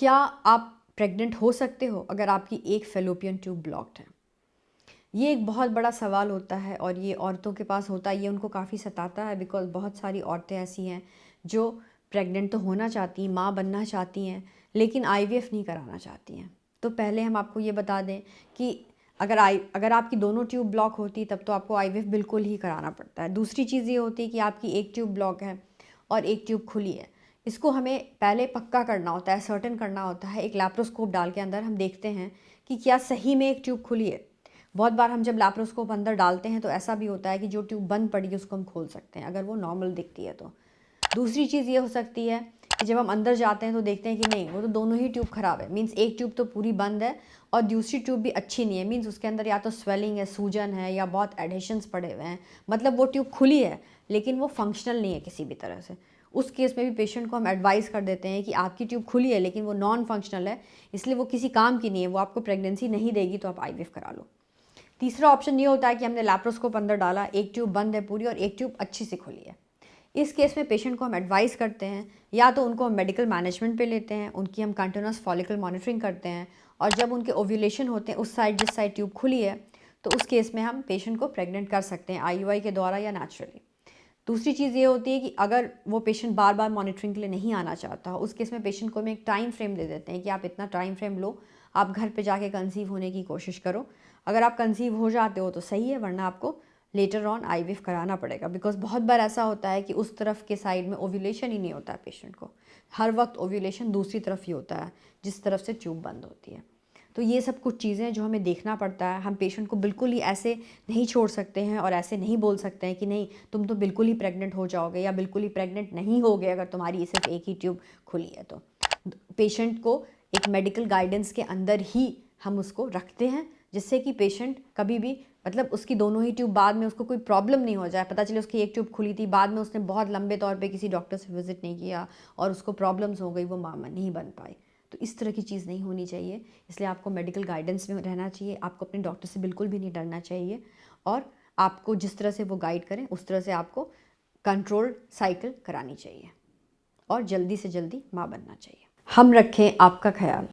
क्या आप प्रेग्नेंट हो सकते हो अगर आपकी एक फेलोपियन ट्यूब ब्लॉक्ड है? ये एक बहुत बड़ा सवाल होता है और ये औरतों के पास होता है, ये उनको काफ़ी सताता है बिकॉज़ बहुत सारी औरतें ऐसी हैं जो प्रेग्नेंट तो होना चाहती हैं, माँ बनना चाहती हैं, लेकिन आईवीएफ नहीं कराना चाहती हैं। तो पहले हम आपको ये बता दें कि अगर आपकी दोनों ट्यूब ब्लॉक होती तब तो आपको आईवीएफ बिल्कुल ही कराना पड़ता है। दूसरी चीज़ ये होती है कि आपकी एक ट्यूब ब्लॉक है और एक ट्यूब खुली है। इसको हमें पहले पक्का करना होता है, सर्टेन करना होता है। एक लैप्रोस्कोप डाल के अंदर हम देखते हैं कि क्या सही में एक ट्यूब खुली है। बहुत बार हम जब लैप्रोस्कोप अंदर डालते हैं तो ऐसा भी होता है कि जो ट्यूब बंद पड़ी है उसको हम खोल सकते हैं अगर वो नॉर्मल दिखती है तो। दूसरी चीज़ ये हो सकती है कि जब हम अंदर जाते हैं तो देखते हैं कि नहीं, वो तो दोनों ही ट्यूब ख़राब है। मीन्स एक ट्यूब तो पूरी बंद है और दूसरी ट्यूब भी अच्छी नहीं है। मीन्स उसके अंदर या तो स्वेलिंग है, सूजन है या बहुत एडहेशंस पड़े हुए हैं। मतलब वो ट्यूब खुली है लेकिन वो फंक्शनल नहीं है किसी भी तरह से। उस केस में भी पेशेंट को हम एडवाइस कर देते हैं कि आपकी ट्यूब खुली है लेकिन वो नॉन फंक्शनल है, इसलिए वो किसी काम की नहीं है, वो आपको प्रेगनेंसी नहीं देगी, तो आप आईवीएफ करा लो। तीसरा ऑप्शन ये होता है कि हमने लैप्रोस्कोप अंदर डाला, एक ट्यूब बंद है पूरी और एक ट्यूब अच्छी सी खुली है। इस केस में पेशेंट को हम एडवाइस करते हैं या तो उनको हम मेडिकल मैनेजमेंट पे लेते हैं, उनकी हम कंटिन्यूस फॉलिकल मॉनिटरिंग करते हैं और जब उनके ओव्यूलेशन होते हैं उस साइड जिस साइड ट्यूब खुली है तो उस केस में हम पेशेंट को प्रेग्नेंट कर सकते हैं आईयूआई के द्वारा या नेचुरली। दूसरी चीज़ ये होती है कि अगर वो पेशेंट बार बार मॉनिटरिंग के लिए नहीं आना चाहता, उस केस में पेशेंट को हम एक टाइम फ्रेम दे देते हैं कि आप इतना टाइम फ्रेम लो, आप घर पे जाके कंसीव होने की कोशिश करो। अगर आप कंसीव हो जाते हो तो सही है, वरना आपको लेटर ऑन आईवीएफ कराना पड़ेगा। बिकॉज बहुत बार ऐसा होता है कि उस तरफ के साइड में ओव्यूलेशन ही नहीं होता है पेशेंट को। हर वक्त ओव्यूलेशन दूसरी तरफ ही होता है जिस तरफ से ट्यूब बंद होती है। तो ये सब कुछ चीज़ें जो हमें देखना पड़ता है। हम पेशेंट को बिल्कुल ही ऐसे नहीं छोड़ सकते हैं और ऐसे नहीं बोल सकते हैं कि नहीं तुम तो बिल्कुल ही प्रेग्नेंट हो जाओगे या बिल्कुल ही प्रेग्नेंट नहीं होगे अगर तुम्हारी सिर्फ एक ही ट्यूब खुली है। तो पेशेंट को एक मेडिकल गाइडेंस के अंदर ही हम उसको रखते हैं जिससे कि पेशेंट कभी भी मतलब उसकी दोनों ही ट्यूब बाद में उसको कोई प्रॉब्लम नहीं हो जाए। पता चले उसकी एक ट्यूब खुली थी, बाद में उसने बहुत लंबे तौर पे किसी डॉक्टर से विजिट नहीं किया और उसको प्रॉब्लम्स हो गई, वो माँ नहीं बन पाई। तो इस तरह की चीज़ नहीं होनी चाहिए, इसलिए आपको मेडिकल गाइडेंस में रहना चाहिए। आपको अपने डॉक्टर से बिल्कुल भी नहीं डरना चाहिए और आपको जिस तरह से वो गाइड करें उस तरह से आपको कंट्रोल साइकिल करानी चाहिए और जल्दी से जल्दी माँ बनना चाहिए। हम रखें आपका ख्याल।